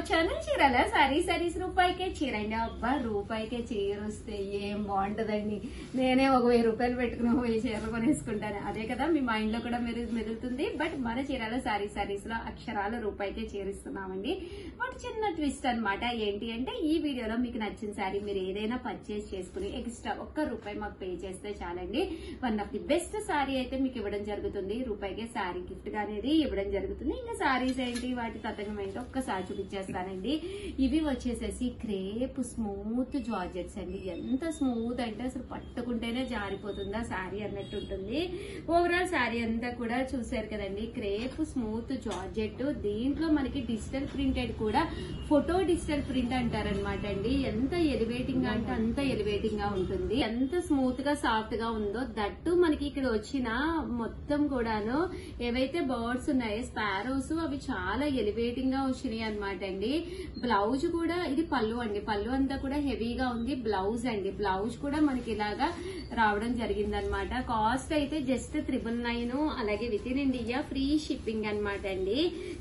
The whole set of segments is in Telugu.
అవర్ ఛానల్ చీరాల సారీస్ రూపాయికే చీర అండి. అబ్బా రూపాయికే చీర వస్తే ఏం బాగుంటదండి. నేనే ఒక 1000 రూపాయలు పెట్టుకుని 1000 చీరలు కొనేసుకుంటాను. అదే కదా మీ మైండ్ లో కూడా మెదులుతుంది. బట్ మన చీరాల సారీస్ లో అక్షరాల రూపాయికే చీరిస్తున్నామండి. బట్ చిన్న ట్విస్ట్ అన్నమాట. ఏంటి అంటే ఈ వీడియోలో మీకు నచ్చిన సారీ మీరు ఏదైనా పర్చేస్ చేసుకుని ఎక్స్ట్రా ₹1 మాకు పే చేస్తే చాలండి. One of the best sorry అయితే మీకు ఇవ్వడం జరుగుతుంది. రూపాయికే సారీ గిఫ్ట్ గా అనేది ఇవ్వడం జరుగుతుంది. ఇంకా సారీస్ ఏంటి వాటి తతంగం ఏంటో ఒక్కసారి చూపించేస్తానండి. ఇవి వచ్చేసేసి క్రేప్ స్మూత్ జార్జెట్స్ అండి. ఎంత స్మూత్ అంటే అసలు పట్టుకుంటేనే జారిపోతుందా సారీ అన్నట్టు ఉంటుంది. ఓవరాల్ సారీ అంతా కూడా చూసారు కదండి. క్రేప్ స్మూత్ జార్జెట్, దీంట్లో మనకి డిజిటల్ ప్రింటెడ్ కూడా ఫోటో డిజిటల్ ప్రింట్ అంటారనమాట అండి. ఎంత ఎలివేటింగ్ గా అంటే అంత ఎలివేటింగ్ గా ఉంటుంది. ఎంత స్మూత్ గా సాఫ్ట్ గా ఉందో దట్టు మనకి ఇక్కడ వచ్చిన మొత్తం కూడాను ఏవైతే బర్డ్స్ ఉన్నాయో స్పారోస్ అవి చాలా ఎలివేటింగ్ గా వచ్చినాయి అనమాట అండి. బ్లౌజ్ కూడా ఇది పళ్ళు అండి. పళ్ళు అంతా కూడా హెవీగా ఉంది. బ్లౌజ్ అండి, బ్లౌజ్ కూడా మనకి ఇలాగా రావడం జరిగిందనమాట. కాస్ట్ అయితే జస్ట్ 999, అలాగే within India free shipping అనమాట అండి.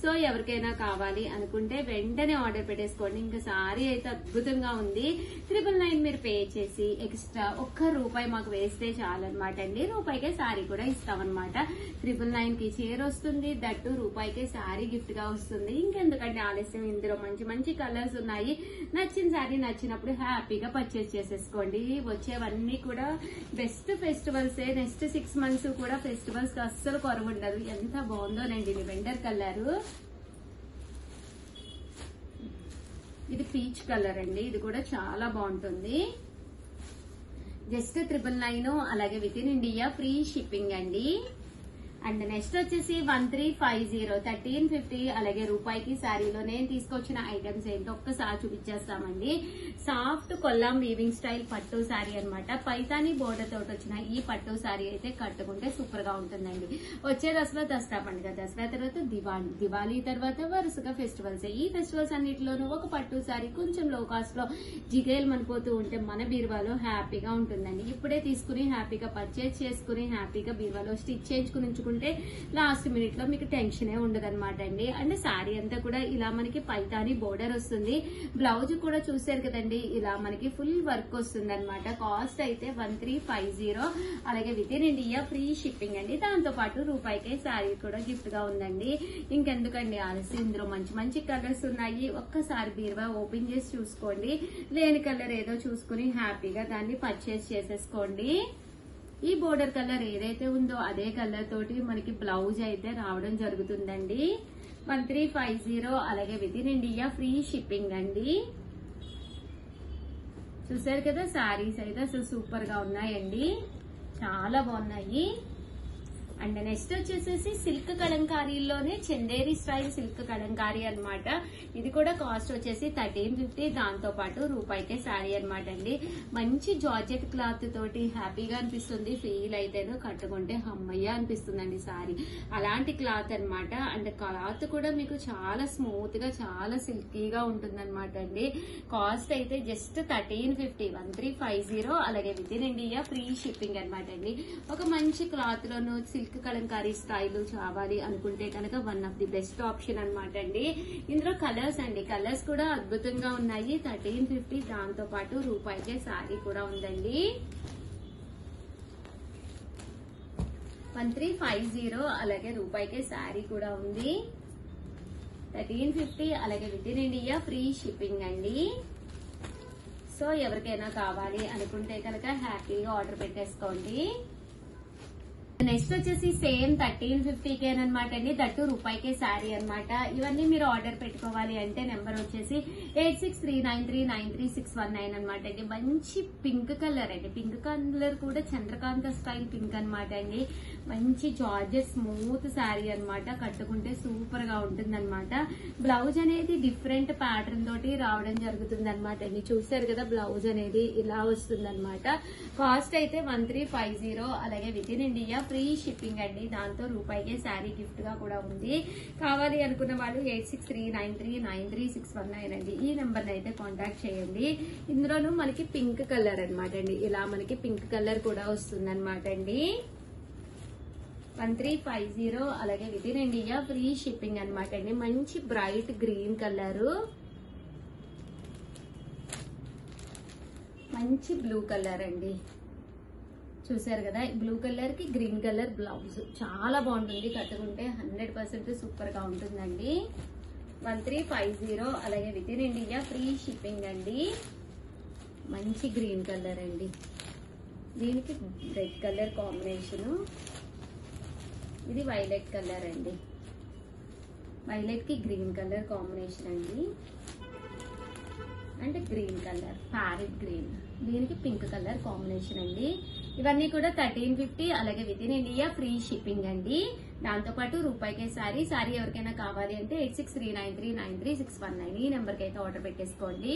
సో ఎవరికైనా కావాలి అనుకుంటే వెంటనే ఆర్డర్ పెట్టేసుకోండి. ఇంకా సారీ అయితే అద్భుతంగా ఉంది. 999 మీరు పే చేసి ఎక్స్ట్రా ₹1 మాకు వేస్తే చాలన్నమాట అండి. రూపాయికే సారీ కూడా ఇస్తామన్నమాట. 999 కి చీర వస్తుంది, దట్టు రూపాయికే సారీ గిఫ్ట్ గా వస్తుంది. ఇంకెందుకంటే ఆలస్యం, ఇందులో మంచి మంచి కలర్స్ ఉన్నాయి. నచ్చిన సారీ నచ్చినప్పుడు హ్యాపీగా పర్చేస్ చేసేసుకోండి. వచ్చేవన్నీ కూడా బెస్ట్ ఫెస్టివల్స్. నెక్స్ట్ 6 months కూడా ఫెస్టివల్స్ కి అస్సలు కొరవ ఉండదు. ఎంత బాగుందోనండి వెండర్ కలర్. ఇది పీచ్ కలర్ అండి. ఇది కూడా చాలా బాగుంటుంది. జస్ట్ 999, అలాగే within India free shipping అండి. అండ్ నెక్స్ట్ వచ్చేసి 1350, 1350, అలాగే రూపాయికి శారీలో నేను తీసుకొచ్చిన ఐటమ్స్ ఏంటో ఒక్కసారి చూపించేస్తామండి. సాఫ్ట్ కొల్లాం వీవింగ్ స్టైల్ పట్టు శారీ అనమాట. పైతాని బోర్డర్ తోటి వచ్చిన ఈ పట్టు శారీ అయితే కట్టుకుంటే సూపర్ గా ఉంటుందండి. వచ్చే దసరా పండుగ, దసరా తర్వాత దివాళీ తర్వాత వరుసగా ఫెస్టివల్స్. ఈ ఫెస్టివల్స్ అన్నిటిలోనూ ఒక పట్టు శారీ కొంచెం లో కాస్ట్ లో జిగేలు మనిపోతూ ఉంటే మన బీరువాలో హ్యాపీగా ఉంటుందండి. ఇప్పుడే తీసుకుని హ్యాపీగా పర్చేజ్ చేసుకుని హ్యాపీగా బీరువాలో స్టిచ్ చేయించుకుని లాస్ట్ మినిట్ లో మీకు టెన్షనే ఉండదు అనమాట అండి. అండ్ శారీ అంతా కూడా ఇలా మనకి పైతాని బోర్డర్ వస్తుంది. బ్లౌజ్ కూడా చూసారు కదండి, ఇలా మనకి ఫుల్ వర్క్ వస్తుంది అనమాట. కాస్ట్ అయితే 1350, అలాగే within India free shipping అండి. దాంతో పాటు రూపాయికే శారీ కూడా గిఫ్ట్ గా ఉందండి. ఇంకెందుకండి ఆలస్యం, ఇందులో మంచి మంచి కలర్స్ ఉన్నాయి. ఒక్కసారి బీరువా ఓపెన్ చేసి చూసుకోండి. లేని కలర్ ఏదో చూసుకుని హ్యాపీగా దాన్ని పర్చేస్ చేసేసుకోండి. ఈ బోర్డర్ కలర్ ఏదైతే ఉందో అదే కలర్ తోటి మనకి బ్లౌజ్ అయితే రావడం జరుగుతుందండి. 1350, అలాగే within India free shipping అండి. చూసారు కదా శారీస్ అయితే అసలు సూపర్ గా ఉన్నాయండి, చాలా బాగున్నాయి. అండ్ నెక్స్ట్ వచ్చేసేసి సిల్క్ కలంకారీలోనే చందేరి స్టైల్ సిల్క్ కలంకారీ అనమాట. ఇది కూడా కాస్ట్ వచ్చేసి 1350, దాంతో పాటు రూపాయికే శారీ అనమాట అండి. మంచి జార్జెట్ క్లాత్ తోటి హ్యాపీగా అనిపిస్తుంది. ఫీల్ అయితేనో కట్టుకుంటే హమ్మయ్య అనిపిస్తుందండి శారీ. అలాంటి క్లాత్ అనమాట. అండ్ క్లాత్ కూడా మీకు చాలా స్మూత్ గా చాలా సిల్కీగా ఉంటుందన్నమాట అండి. కాస్ట్ అయితే జస్ట్ 1350, 1350, అలాగే within India free shipping అనమాట అండి. ఒక మంచి క్లాత్ లోను సిల్క్ కలంకారీ స్టైల్ కావాలి అనుకుంటే కనుక one of the best option అనమాట అండి. ఇందులో కలర్స్ అండి, కలర్స్ కూడా అద్భుతంగా ఉన్నాయి. 1350, దాంతో పాటు రూపాయికే శారీ కూడా ఉందండి. 1350, అలాగే రూపాయికే శారీ కూడా ఉంది. 1350, అలాగే within India free shipping అండి. సో ఎవరికైనా కావాలి అనుకుంటే కనుక హ్యాపీగా ఆర్డర్ పెట్టేసుకోండి. నెక్స్ట్ వచ్చేసి సేమ్ 1350 అండి. దట్టు రూపాయికే శారీ అనమాట. ఇవన్నీ మీరు ఆర్డర్ పెట్టుకోవాలి అంటే నెంబర్ వచ్చేసి 8639393619 అనమాట అండి. మంచి పింక్ కలర్ అండి. పింక్ కలర్ కూడా చంద్రకాంత స్టైల్ పింక్ అనమాట అండి. మంచి జార్జెట్ స్మూత్ శారీ అనమాట. కట్టుకుంటే సూపర్ గా ఉంటుంది అనమాట. బ్లౌజ్ అనేది డిఫరెంట్ ప్యాటర్న్ తోటి రావడం జరుగుతుంది అనమాట అండి. చూసారు కదా బ్లౌజ్ అనేది ఇలా వస్తుంది అనమాట. కాస్ట్ అయితే 1350, అలాగే within India free shipping అండి. దాంతో రూపాయికే శారీ గిఫ్ట్ గా కూడా ఉంది. కావాలి అనుకున్న వాళ్ళు 8639393619 అండి. ఈ నెంబర్ అయితే కాంటాక్ట్ చేయండి. ఇందులోనూ మనకి పింక్ కలర్ అనమాట అండి. ఇలా మనకి పింక్ కలర్ కూడా వస్తుంది అనమాట అండి. 1350, అలాగే within India free shipping అనమాట అండి. మంచి బ్రైట్ గ్రీన్ కలర్. మంచి బ్లూ కలర్ అండి, చూసారు కదా, బ్లూ కలర్ కి గ్రీన్ కలర్ బ్లౌజ్ చాలా బాగుంటుంది, కట్టుకుంటే 100% సూపర్ గా ఉంటుందండి. 1350 అలాగే within India free shipping అండి. మంచి గ్రీన్ కలర్ అండి, దీనికి రెడ్ కలర్ కాంబినేషన్, ఇది వైలెట్ కలర్ అండి, వైలెట్ కి గ్రీన్ కలర్ కాంబినేషన్ అండి, అంటే గ్రీన్ కలర్ ప్యారెట్ గ్రీన్, దీనికి పింక్ కలర్ కాంబినేషన్ అండి. ఇవన్నీ కూడా 1350 అలాగే within India free shipping అండి. దాంతో పాటు రూపాయికే సారీ ఎవరికైనా కావాలి అంటే 8639393619 ఈ నెంబర్ కి అయితే ఆర్డర్ పెట్టేసుకోండి.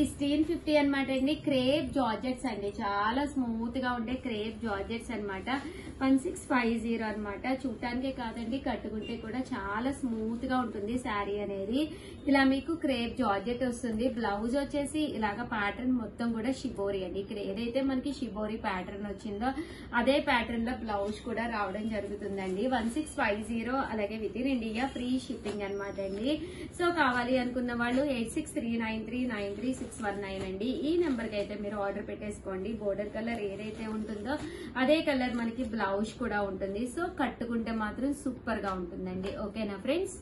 1650 అనమాట అండి. క్రేప్ జార్జెట్స్ అండి, చాలా స్మూత్ గా ఉండే క్రేప్ జార్జెట్స్ అనమాట. 1650 అనమాట. చూడటానికే కాదండి, కట్టుకుంటే కూడా చాలా స్మూత్ గా ఉంటుంది శారీ అనేది. ఇలా మీకు క్రేప్ జార్జెట్ వస్తుంది. బ్లౌజ్ వచ్చేసి ఇలాగ ప్యాటర్న్ మొత్తం కూడా షిబోరి అండి. ఇక్కడ ఏదైతే మనకి షిబోరి ప్యాటర్న్ వచ్చిందో అదే ప్యాటర్న్ లో బ్లౌజ్ కూడా రావడం జరుగుతుందండి. 1650 అలాగే within India free shipping అనమాట అండి. సో కావాలి అనుకున్న వాళ్ళు 8639393619 అండి. ఈ నెంబర్ కి అయితే మీరు ఆర్డర్ పెట్టేసుకోండి. బోర్డర్ కలర్ ఏదైతే ఉంటుందో అదే కలర్ మనకి బ్లౌజ్ కూడా ఉంటుంది. సో కట్టుకుంటే మాత్రం సూపర్ గా ఉంటుందండి. ఓకేనా ఫ్రెండ్స్?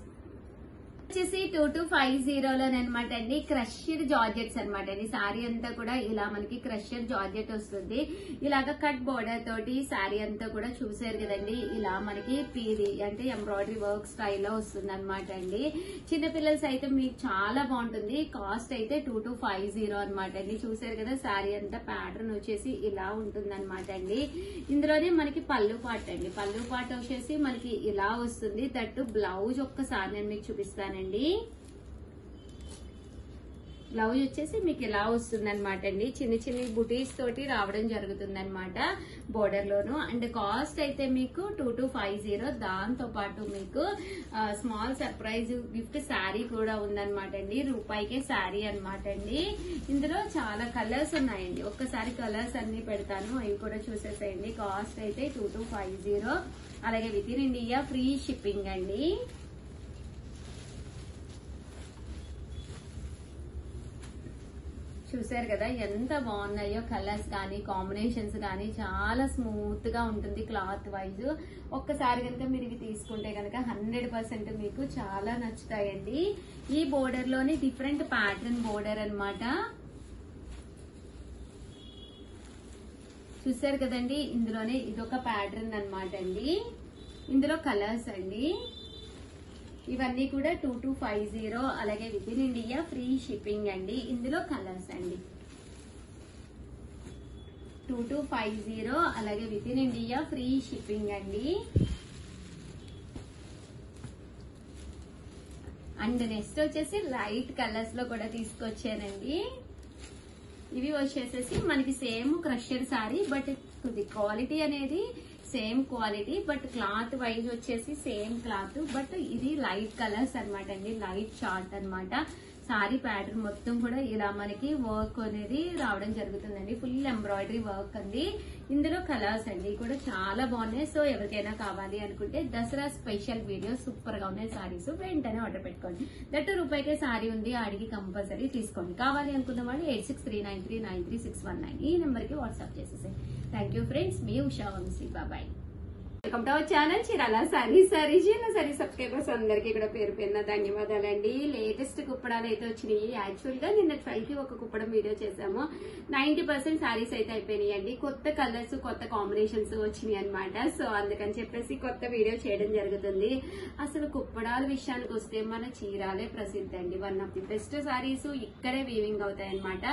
వచ్చేసి 2250లోనమాట అండి. క్రష్డ్ జార్జెట్స్ అనమాట అండి. శారీ అంతా కూడా ఇలా మనకి క్రష్డ్ జార్జెట్ వస్తుంది. ఇలాగ కట్ బోర్డర్ తోటి శారీ అంతా కూడా చూసారు కదండి. ఇలా మనకి పీది అంటే ఎంబ్రాయిడరీ వర్క్ స్టైల్లో వస్తుంది అనమాట అండి. చిన్నపిల్లల అయితే మీకు చాలా బాగుంటుంది. కాస్ట్ అయితే 2250 అనమాట అండి. చూసారు కదా, శారీ అంతా ప్యాటర్న్ వచ్చేసి ఇలా ఉంటుంది అనమాట అండి. ఇందులోనే మనకి పళ్ళు పాట అండి. పళ్ళు పాట వచ్చేసి మనకి ఇలా వస్తుంది. దట్టు బ్లౌజ్ ఒక్కసారి నేను మీకు చూపిస్తానండి. బ్లౌజ్ వచ్చేసి మీకు ఇలా వస్తుంది అనమాట అండి. చిన్న చిన్న బుటీస్ తోటి రావడం జరుగుతుంది అనమాట బోర్డర్ లోను. అండ్ కాస్ట్ అయితే మీకు 2250. దాంతో పాటు మీకు స్మాల్ సర్ప్రైజ్ గిఫ్ట్ శారీ కూడా ఉందన్నమాట అండి. రూపాయికే శారీ అనమాట అండి. ఇందులో చాలా కలర్స్ ఉన్నాయండి. ఒక్కసారి కలర్స్ అన్ని పెడతాను, అవి కూడా చూసేసేయండి. కాస్ట్ అయితే 2250 అలాగే within India free shipping అండి. చూసారు కదా ఎంత బాగున్నాయో కలర్స్ కానీ కాంబినేషన్స్ కానీ, చాలా స్మూత్ గా ఉంటుంది క్లాత్ వైజ్. ఒక్కసారి కనుక మీరు ఇవి తీసుకుంటే కనుక 100% మీకు చాలా నచ్చుతాయండి. ఈ బోర్డర్ లోని డిఫరెంట్ ప్యాటర్న్ బోర్డర్ అన్నమాట. చూసారు కదండి, ఇందులోనే ఇదొక ప్యాటర్న్ అన్నమాట అండి. ఇందులో కలర్స్ అండి. ఇవన్నీ కూడా 2250 అలాగే within India free shipping అండి. ఇందులో కలర్స్ అండి. 2250 అలాగే within India free shipping అండి. అండ్ నెక్స్ట్ వచ్చేసి లైట్ కలర్స్ లో కూడా తీసుకొచ్చానండి. ఇవి వచ్చేసేసి మనకి same crusher sari, but quality అనేది same quality, but cloth wise వచ్చేసి సేమ్ క్లాత్, బట్ ఇది లైట్ కలర్స్ అనమాట అండి. లైట్ చార్ట్ అనమాట. సారీ ప్యాటర్న్ మొత్తం కూడా ఇలా మనకి వర్క్ అనేది రావడం జరుగుతుందండి. ఫుల్ ఎంబ్రాయిడరీ వర్క్ అండి. ఇందులో కలర్స్ అండి కూడా చాలా బాగున్నాయి. సో ఎవరికైనా కావాలి అనుకుంటే దసరా స్పెషల్ వీడియో సూపర్ గా ఉన్నాయి సారీస్, వెంటనే ఆర్డర్ పెట్టుకోండి. దట్టు రూపాయికే సారీ ఉంది, అడిగి కంపల్సరీ తీసుకోండి. కావాలి అనుకున్న వాళ్ళు 8639393619 ఈ నెంబర్ కి వాట్సాప్ చేసేసాయి. థ్యాంక్ యూ ఫ్రెండ్స్, మీ Usha Vamsi. Bye. Welcome to our channel Chirala saris. Chirala sari subscribers అందరికీ కూడా పేరు పేరున ధన్యవాదాలండి. లేటెస్ట్ కుప్పడాలు అయితే వచ్చినాయి. యాక్చువల్ గా నిన్న 12 కి ఒక కుప్పడం వీడియో చేసాము. 90% సారీస్ అయితే అయిపోయినాయండి. కొత్త కలర్స్ కొత్త కాంబినేషన్స్ వచ్చినాయి అనమాట. సో అందుకని చెప్పేసి కొత్త వీడియో చేయడం జరుగుతుంది. అసలు కుప్పడాల విషయానికి వస్తే మన చీరాలే ప్రసిద్ధి అండి. One of the best saris ఇక్కడే వీవింగ్ అవుతాయి అనమాట.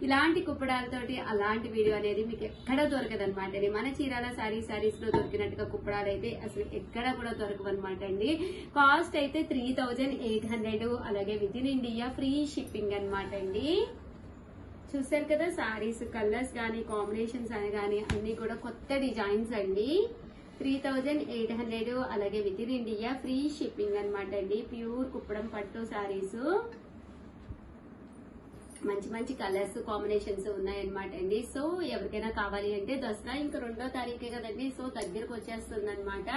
ఇలాంటి కుప్పడాలతోటి అలాంటి వీడియో అనేది మీకు ఎక్కడ దొరకదు అనమాట. మన చీరాల సారీస్ లో దొరికినట్టుగా కుప్పడాలు అయితే అసలు ఎక్కడ కూడా దొరకవన్నమాట అండి. కాస్ట్ అయితే 3800 అలాగే within India free shipping అనమాట అండి. చూసారు కదా, సారీస్ కలర్స్ గానీ కాంబినేషన్స్ అని గానీ అన్ని కూడా కొత్త డిజైన్స్ అండి. 3800 అలాగే within India free shipping అనమాట అండి. ప్యూర్ కుప్పడం పట్టు సారీస్, మంచి మంచి కలర్స్ కాంబినేషన్స్ ఉన్నాయన్నమాట అండి. సో ఎవరికైనా కావాలి అంటే దసరా ఇంకా 2వ తారీఖే కదండి. సో దగ్గరకు వచ్చేస్తుంది అనమాట.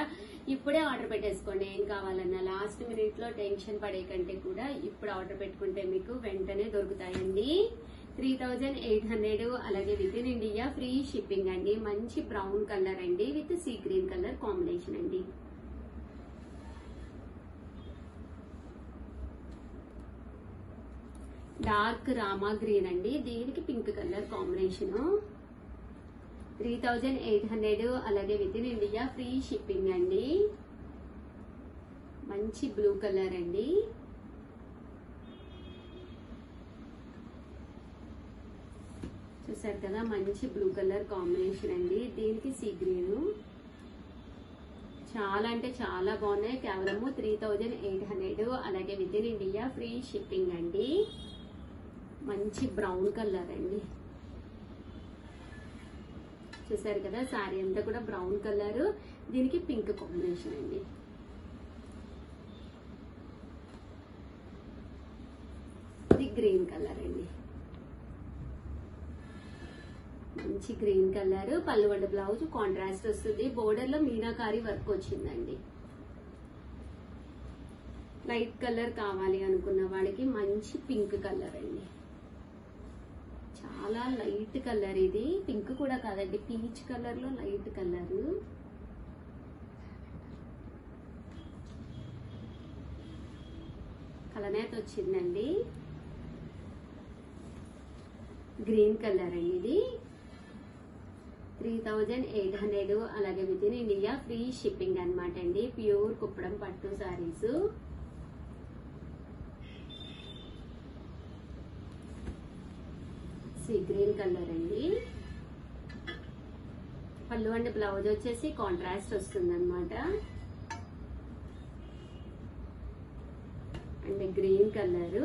ఇప్పుడే ఆర్డర్ పెట్టేసుకోండి. ఏం కావాలన్నా లాస్ట్ మినిట్ లో టెన్షన్ పడే కంటే కూడా ఇప్పుడు ఆర్డర్ పెట్టుకుంటే మీకు వెంటనే దొరుకుతాయండి. 3800 అలాగే within India free shipping అండి. మంచి బ్రౌన్ కలర్ అండి with sea green colour combination అండి. డార్క్ రామా గ్రీన్ అండి, దీనికి పింక్ కలర్ కాంబినేషన్. 3800 అలాగే within India free shipping అండి. మంచి బ్లూ కలర్ అండి. చూసారు కదా, మంచి బ్లూ కలర్ కాంబినేషన్ అండి, దీనికి సీ గ్రీన్. చాలా అంటే చాలా బాగున్నాయి. కేవలము 3800 అలాగే within India free shipping అండి. మంచి బ్రౌన్ కలర్ అండి. చూసారు కదా, సారీ అంతా కూడా బ్రౌన్ కలర్, దీనికి పింక్ కాంబినేషన్ అండి. ఇది గ్రీన్ కలర్ అండి, మంచి గ్రీన్ కలర్. పళ్ళు అండ్ బ్లౌజ్ కాంట్రాస్ట్ వస్తుంది. బోర్డర్ లో మీనాకారి వర్క్ వచ్చిందండి. లైట్ కలర్ కావాలి అనుకున్న వాళ్ళకి మంచి పింక్ కలర్ అండి. చాలా లైట్ కలర్, ఇది పింక్ కూడా కాదండి, పీచ్ కలర్ లో లైట్ కలర్. కలనేత వచ్చిందండి. గ్రీన్ కలర్ అండి, ఇది 3800 అలాగే within India free shipping అనమాట అండి. ప్యూర్ కుప్పడం పట్టు సారీస్. సీ గ్రీన్ కలర్ అండి. పళ్ళు అండ్ బ్లౌజ్ వచ్చేసి కాంట్రాస్ట్ వస్తుంది అనమాట. అండ్ గ్రీన్ కలర్,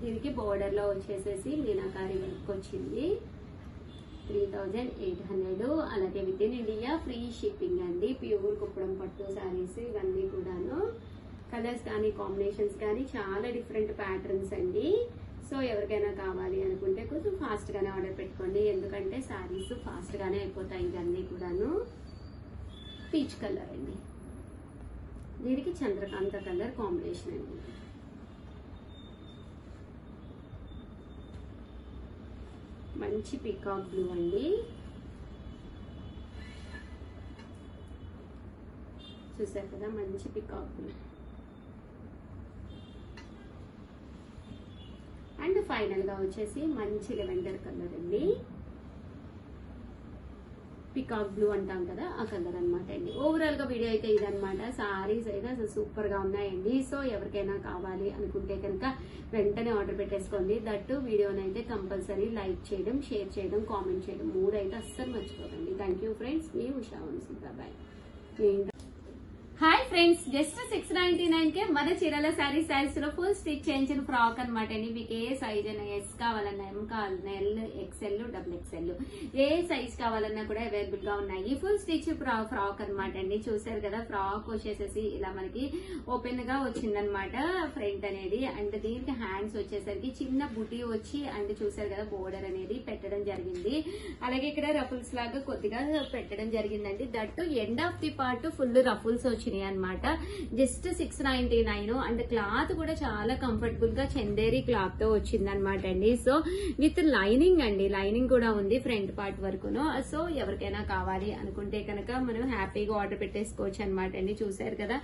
దీనికి బోర్డర్ లో వచ్చేసేసి మీనాకారి వర్క్ వచ్చింది. 3800 అలాగే within India free shipping అండి. ప్యూర్ కుప్పడం పట్టు సారీస్ ఇవన్నీ కూడాను. కలర్స్ కానీ కాంబినేషన్స్ కానీ చాలా డిఫరెంట్ ప్యాటర్న్స్ అండి. సో ఎవరికైనా కావాలి అనుకుంటే కొంచెం ఫాస్ట్ గానే ఆర్డర్ పెట్టుకోండి, ఎందుకంటే సారీస్ ఫాస్ట్ గానే అయిపోతాయి ఇవన్నీ కూడాను. పీచ్ కలర్ అండి, దీనికి చంద్రకాంత కలర్ కాంబినేషన్ అండి. మంచి పీకాక్ బ్లూ అండి. చూసారు కదా, మంచి పీకాక్ బ్లూ. అండ్ ఫైనల్ గా వచ్చేసి మంచి లెవెండర్ కలర్ అండి. పికాక్ బ్లూ అంటాం కదా, ఆ కలర్ అనమాట అండి. ఓవరాల్ గా వీడియో అయితే ఇదనమాట. సారీస్ అయితే అసలు సూపర్ గా ఉన్నాయండి. సో ఎవరికైనా కావాలి అనుకుంటే కనుక వెంటనే ఆర్డర్ పెట్టేసుకోండి. దట్టు వీడియోనైతే కంపల్సరీ లైక్ చేయడం, షేర్ చేయడం, కామెంట్ చేయడం 3 అయితే అస్సలు మర్చిపోకండి. థ్యాంక్ యూ ఫ్రెండ్స్, మీ Usha Vamsi. Bye. Hi friends, just 699 కే మన చీరాల శారీస్ లో ఫుల్ స్టిచ్ చేయించిన ఫ్రాక్ అనమాట అండి. మీకు ఏ సైజ్ అయినా, ఎస్ కావాలన్నా, ఎం కావాలన్నా, ఎల్, ఎక్స్ఎల్, డబుల్ ఎక్స్ఎల్, ఏ సైజ్ కావాలన్నా కూడా అవైలబుల్ గా ఉన్నాయి. ఫుల్ స్టిచ్ ఫ్రాక్ అనమాట అండి. చూసారు కదా, ఫ్రాక్ వచ్చేసేసి ఇలా మనకి ఓపెన్ గా వచ్చిందనమాట ఫ్రంట్ అనేది. అండ్ దీనికి హ్యాండ్స్ వచ్చేసరికి చిన్న బుటీ వచ్చి, అండ్ చూసారు కదా బోర్డర్ అనేది పెట్టడం జరిగింది. అలాగే ఇక్కడ రఫుల్స్ లాగా కొద్దిగా పెట్టడం జరిగిందండి. That end of the part full ruffles వచ్చి అనమాట. జస్ట్ 699. అండ్ క్లాత్ కూడా చాలా కంఫర్టబుల్ గా చందేరి క్లాత్ తో వచ్చింది అనమాట అండి. సో విత్ లైనింగ్ అండి, లైనింగ్ కూడా ఉంది ఫ్రంట్ పార్ట్ వరకును. సో ఎవరికైనా కావాలి అనుకుంటే కనుక మనం హ్యాపీగా ఆర్డర్ పెట్టేసుకోవచ్చు అనమాట అండి. చూసారు కదా,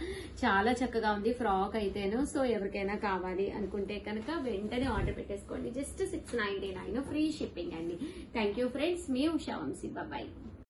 చాలా చక్కగా ఉంది ఫ్రాక్ అయితేను. సో ఎవరికైనా కావాలి అనుకుంటే కనుక వెంటనే ఆర్డర్ పెట్టేసుకోండి. జస్ట్ 699 ఫ్రీ షిప్పింగ్ అండి. థ్యాంక్ యూ ఫ్రెండ్స్, మీ ఉషా వంశీ. బాయ్.